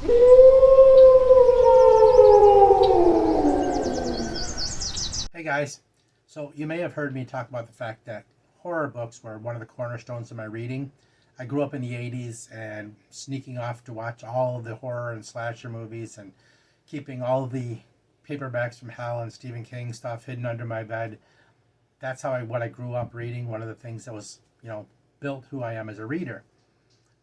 Hey guys, so you may have heard me talk about the fact that horror books were one of the cornerstones of my reading. I grew up in the 80s and sneaking off to watch all of the horror and slasher movies and keeping all of the paperbacks from Hell and Stephen King stuff hidden under my bed. That's what I grew up reading, one of the things that was, built who I am as a reader.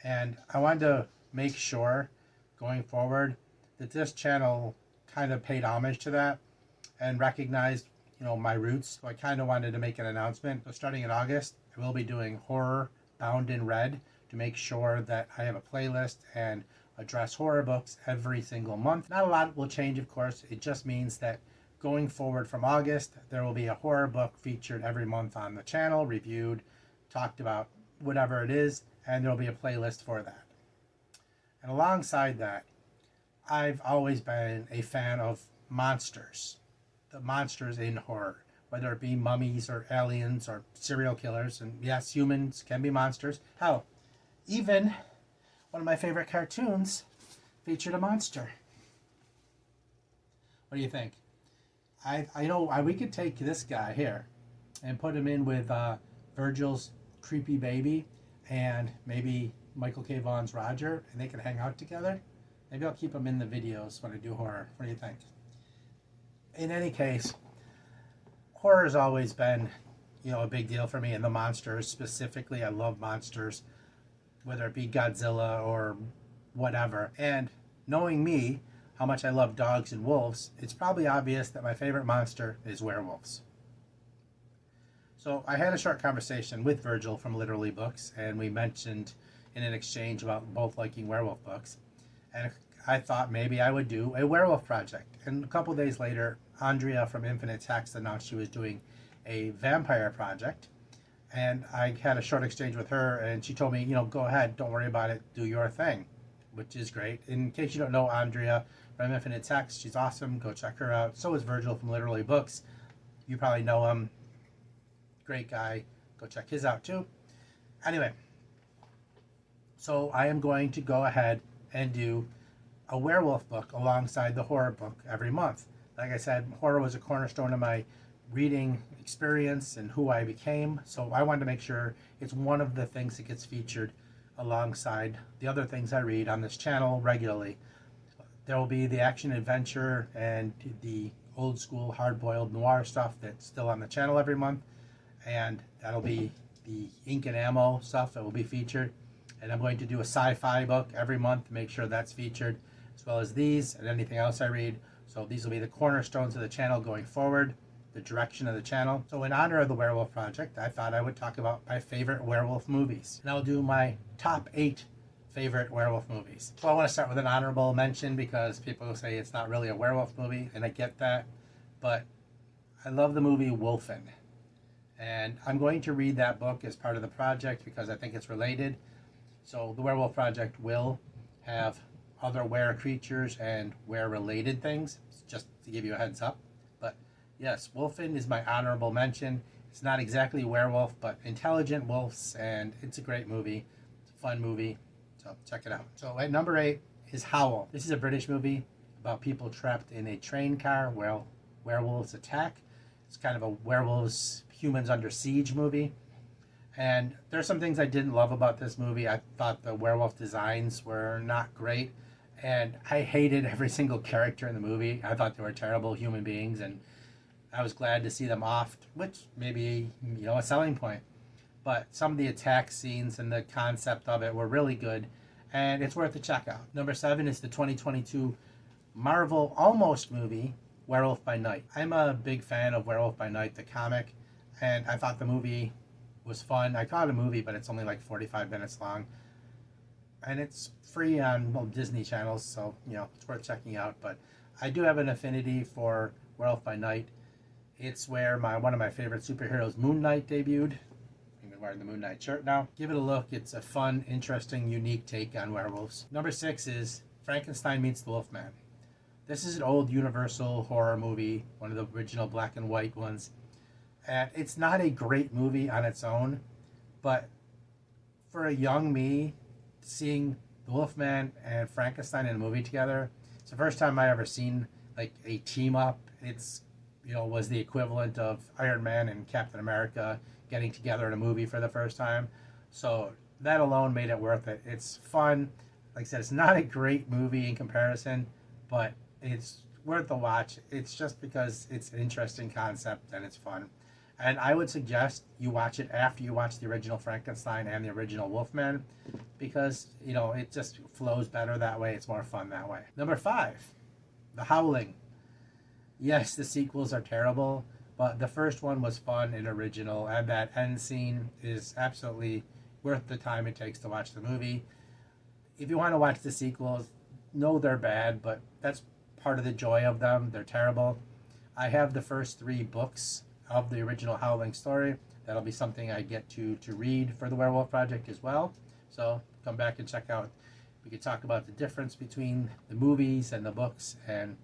And I wanted to make sure going forward that this channel kind of paid homage to that and recognized, my roots. So I kind of wanted to make an announcement. So starting in August, I will be doing horror bound in red to make sure that I have a playlist and address horror books every single month. Not a lot will change, of course. It just means that going forward from August, there will be a horror book featured every month on the channel, reviewed, talked about, whatever it is, and there'll be a playlist for that. And alongside that, I've always been a fan of monsters. The monsters in horror, whether it be mummies or aliens or serial killers. And yes, humans can be monsters. Hell, even one of my favorite cartoons featured a monster. What do you think? I know we could take this guy here and put him in with Virgil's creepy baby and maybe Michael K. Vaughan's Roger, and they can hang out together. Maybe I'll keep them in the videos when I do horror. What do you think? In any case, horror has always been, a big deal for me, and the monsters specifically. I love monsters, whether it be Godzilla or whatever. And knowing me, how much I love dogs and wolves, it's probably obvious that my favorite monster is werewolves. So I had a short conversation with Virgil from Literally Books, and we mentioned in an exchange about both liking werewolf books. And I thought maybe I would do a werewolf project. And a couple days later, Andrea from Infinite Text announced she was doing a vampire project. And I had a short exchange with her, and she told me, go ahead, don't worry about it, do your thing, which is great. In case you don't know Andrea from Infinite Text, she's awesome. Go check her out. So is Virgil from Literally Books. You probably know him. Great guy. Go check his out too. Anyway, so I am going to go ahead and do a werewolf book alongside the horror book every month. Like I said, horror was a cornerstone of my reading experience and who I became. So I wanted to make sure it's one of the things that gets featured alongside the other things I read on this channel regularly. There will be the action adventure and the old school hard-boiled noir stuff that's still on the channel every month. And that'll be the ink and ammo stuff that will be featured. And I'm going to do a sci-fi book every month to make sure that's featured, as well as these and anything else I read. So these will be the cornerstones of the channel going forward, the direction of the channel. So in honor of the Werewolf Project, I thought I would talk about my favorite werewolf movies. And I'll do my top 8 favorite werewolf movies. So I want to start with an honorable mention because people say it's not really a werewolf movie, and I get that. But I love the movie Wolfen. And I'm going to read that book as part of the project because I think it's related. So the Werewolf Project will have other were creatures and were related things, just to give you a heads up. But yes, Wolfen is my honorable mention. It's not exactly werewolf, but intelligent wolves, and it's a great movie. It's a fun movie, so check it out. So at number 8 is Howl. This is a British movie about people trapped in a train car where werewolves attack. It's kind of a werewolves, humans under siege movie. And there's some things I didn't love about this movie. I thought the werewolf designs were not great. And I hated every single character in the movie. I thought they were terrible human beings. And I was glad to see them off, which maybe, a selling point. But some of the attack scenes and the concept of it were really good. And it's worth a check out. Number 7 is the 2022 Marvel almost movie, Werewolf by Night. I'm a big fan of Werewolf by Night, the comic. And I thought the movie was fun. I call it a movie, but it's only like 45 minutes long. And it's free on Disney channels, so, it's worth checking out. But I do have an affinity for Werewolf by Night. It's where one of my favorite superheroes, Moon Knight, debuted. I'm even wearing the Moon Knight shirt now. Give it a look. It's a fun, interesting, unique take on werewolves. Number 6 is Frankenstein Meets the Wolfman. This is an old Universal horror movie, one of the original black and white ones. And it's not a great movie on its own, but for a young me, seeing The Wolfman and Frankenstein in a movie together. It's the first time I ever seen like a team up. It's was the equivalent of Iron Man and Captain America getting together in a movie for the first time. So that alone made it worth it. It's fun. Like I said, it's not a great movie in comparison, but it's worth the watch. It's just because it's an interesting concept and it's fun. And I would suggest you watch it after you watch the original Frankenstein and the original Wolfman, because it just flows better that way. It's more fun that way. Number 5, The Howling. Yes, the sequels are terrible, but the first one was fun and original, and that end scene is absolutely worth the time it takes to watch the movie. If you want to watch the sequels, know they're bad, but that's part of the joy of them. They're terrible. I have the first 3 books of the original Howling story. That'll be something I get to read for the Werewolf Project as well. So come back and check out. We could talk about the difference between the movies and the books, and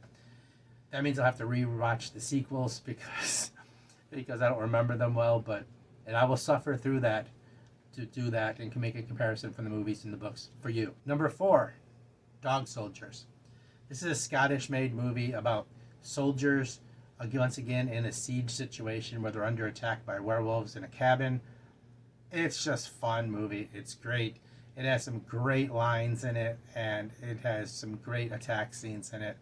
that means I'll have to rewatch the sequels because I don't remember them well. And I will suffer through that to do that and can make a comparison from the movies and the books for you. Number 4, Dog Soldiers. This is a Scottish-made movie about soldiers once again in a siege situation where they're under attack by werewolves in a cabin. It's just fun movie. It's great. It has some great lines in it, and it has some great attack scenes in it.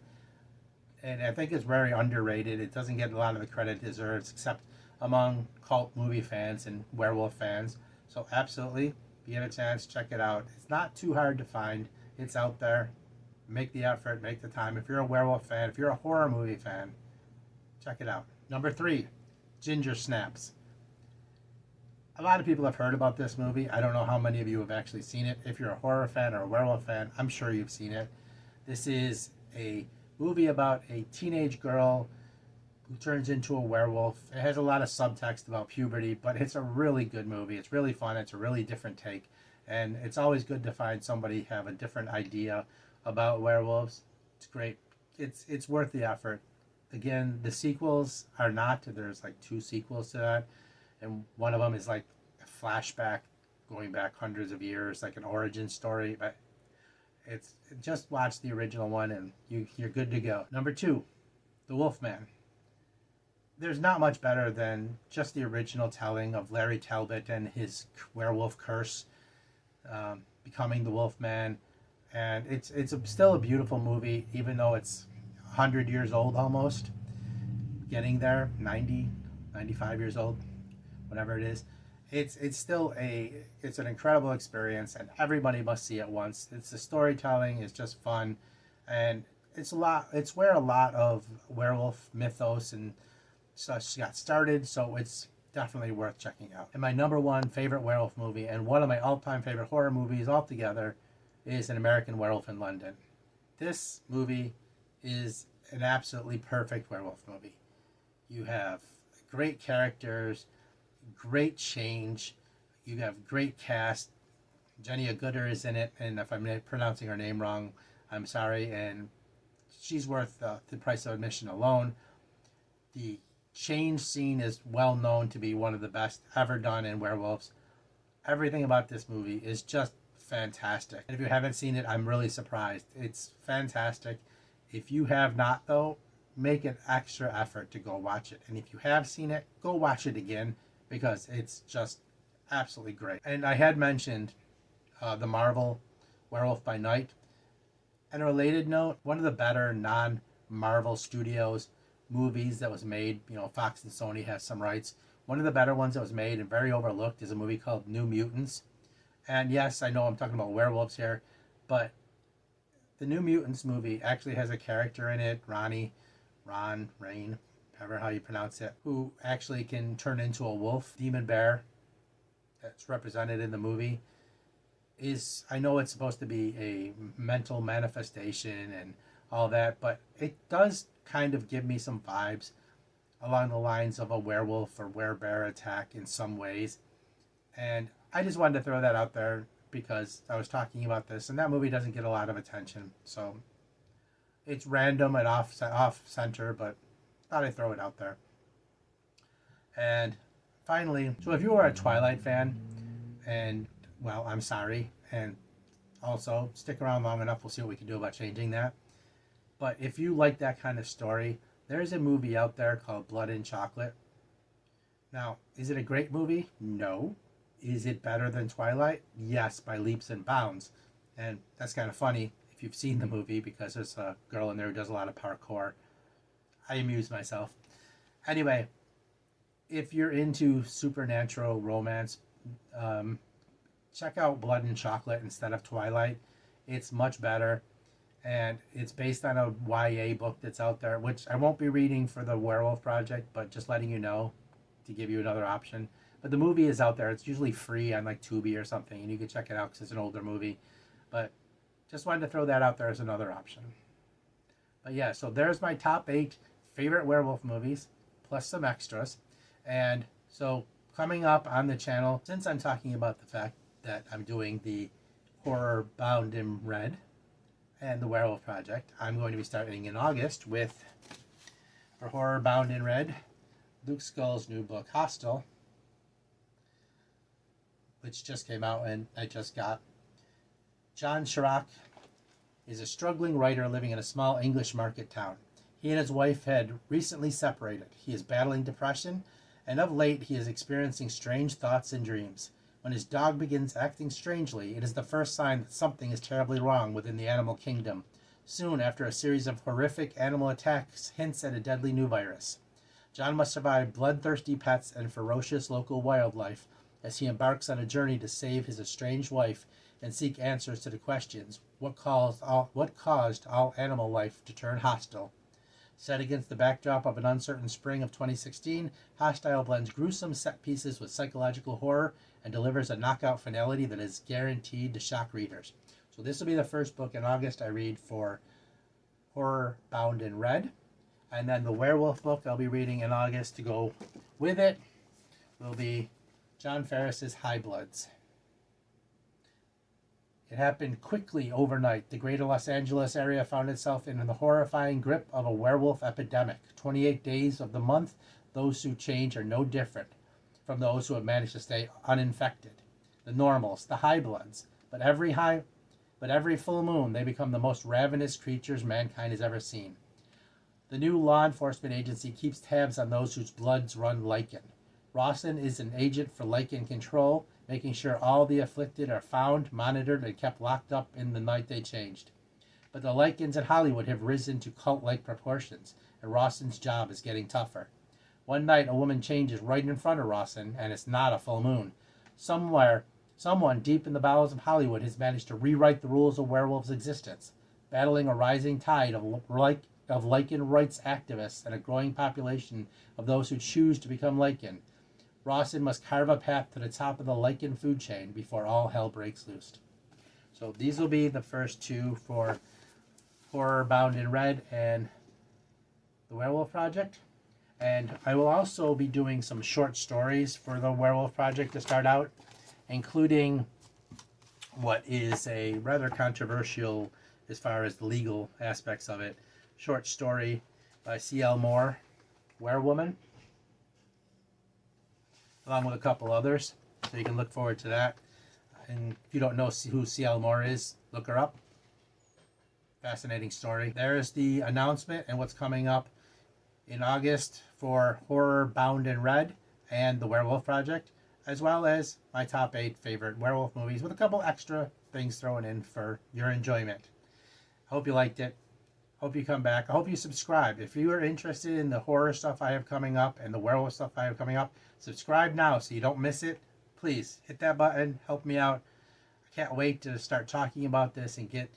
And I think it's very underrated. It doesn't get a lot of the credit it deserves, except among cult movie fans and werewolf fans. So absolutely, if you get a chance, check it out. It's not too hard to find. It's out there. Make the effort, make the time. If you're a werewolf fan, if you're a horror movie fan, check it out. Number 3, Ginger Snaps. A lot of people have heard about this movie. I don't know how many of you have actually seen it. If you're a horror fan or a werewolf fan, I'm sure you've seen it. This is a movie about a teenage girl who turns into a werewolf. It has a lot of subtext about puberty, but it's a really good movie. It's really fun. It's a really different take. And it's always good to find somebody have a different idea about werewolves. It's great. It's worth the effort. Again, the sequels are not. There's like 2 sequels to that, and one of them is like a flashback going back hundreds of years, like an origin story. But it's just watch the original one and you're good to go. Number 2, The Wolfman. There's not much better than just the original telling of Larry Talbot and his werewolf curse, becoming the Wolfman, and it's still a beautiful movie, even though it's 100 years old almost, getting there, 90, 95 years old, whatever it is. It's still it's an incredible experience, and everybody must see it once. It's the storytelling is just fun, and it's where a lot of werewolf mythos and such got started, so it's definitely worth checking out. And my number 1 favorite werewolf movie, and one of my all-time favorite horror movies altogether, is An American Werewolf in London. This movie is an absolutely perfect werewolf movie. You have great characters, great change, you have great cast. Jenny Agutter is in it, and if I'm pronouncing her name wrong, I'm sorry, and she's worth the price of admission alone. The change scene is well known to be one of the best ever done in werewolves. Everything about this movie is just fantastic. And if you haven't seen it, I'm really surprised. It's fantastic. If you have not, though, make an extra effort to go watch it. And if you have seen it, go watch it again, because it's just absolutely great. And I had mentioned the Marvel Werewolf by Night. And a related note, one of the better non-Marvel Studios movies that was made, Fox and Sony has some rights. One of the better ones that was made and very overlooked is a movie called New Mutants. And yes, I know I'm talking about werewolves here, but the New Mutants movie actually has a character in it, Rain, however how you pronounce it, who actually can turn into a wolf, demon bear, that's represented in the movie. I know it's supposed to be a mental manifestation and all that, but it does kind of give me some vibes along the lines of a werewolf or werebear attack in some ways. And I just wanted to throw that out there because I was talking about this, and that movie doesn't get a lot of attention. So it's random and off center, but thought I'd throw it out there. And finally, so if you are a Twilight fan, and well, I'm sorry, and Also, stick around long enough, we'll see what we can do about changing that. But if you like that kind of story, there's a movie out there called Blood and Chocolate. Now, is it a great movie? No. Is it better than Twilight? Yes, by leaps and bounds. And that's kind of funny if you've seen the movie, because there's a girl in there who does a lot of parkour. I amuse myself. Anyway, if you're into supernatural romance, check out Blood and Chocolate instead of Twilight. It's much better. And it's based on a YA book that's out there, which I won't be reading for the Werewolf Project, but just letting you know to give you another option. But the movie is out there. It's usually free on like Tubi or something, and you can check it out because it's an older movie. But just wanted to throw that out there as another option. But yeah, so there's my top 8 favorite werewolf movies, plus some extras. And so coming up on the channel, since I'm talking about the fact that I'm doing the Horror Bound in Red and the Werewolf Project, I'm going to be starting in August with, for Horror Bound in Red, Luke Skull's new book, Hostel, which just came out and I just got. John Chirac is a struggling writer living in a small English market town. He and his wife had recently separated. He is battling depression, and of late he is experiencing strange thoughts and dreams. When his dog begins acting strangely, it is the first sign that something is terribly wrong within the animal kingdom. Soon after a series of horrific animal attacks hints at a deadly new virus. John must survive bloodthirsty pets and ferocious local wildlife as he embarks on a journey to save his estranged wife and seek answers to the questions, what caused all animal life to turn hostile? Set against the backdrop of an uncertain spring of 2016, Hostile blends gruesome set pieces with psychological horror and delivers a knockout finality that is guaranteed to shock readers. So this will be the first book in August I read for Horror Bound in Red. And then the werewolf book I'll be reading in August to go with it will be John Ferris's High Bloods. It happened quickly overnight. The greater Los Angeles area found itself in the horrifying grip of a werewolf epidemic. 28 days of the month, those who change are no different from those who have managed to stay uninfected. The normals, the high bloods. But every full moon, they become the most ravenous creatures mankind has ever seen. The new law enforcement agency keeps tabs on those whose bloods run lichen. Rawson is an agent for lichen control, making sure all the afflicted are found, monitored, and kept locked up in the night they changed. But the lichens in Hollywood have risen to cult-like proportions, and Rawson's job is getting tougher. One night, a woman changes right in front of Rawson, and it's not a full moon. Someone deep in the bowels of Hollywood has managed to rewrite the rules of werewolves' existence, battling a rising tide of lichen rights activists and a growing population of those who choose to become lichen. Rawson must carve a path to the top of the lichen food chain before all hell breaks loose. So these will be the first 2 for Horror Bound in Red and the Werewolf Project. And I will also be doing some short stories for the Werewolf Project to start out, including what is a rather controversial, as far as the legal aspects of it, short story by C.L. Moore, Werewoman, along with a couple others. So you can look forward to that. And if you don't know who C.L. Moore is, look her up. Fascinating story. There's the announcement and what's coming up in August for Horror Bound in Red and the Werewolf Project, as well as my top 8 favorite werewolf movies with a couple extra things thrown in for your enjoyment. I hope you liked it. Hope you come back. I hope you subscribe. If you are interested in the horror stuff I have coming up and the werewolf stuff I have coming up, subscribe now so you don't miss it. Please hit that button. Help me out. I can't wait to start talking about this and get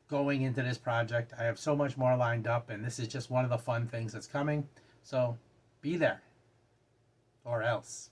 going into this project. I have so much more lined up, and this is just one of the fun things that's coming. So be there, or else.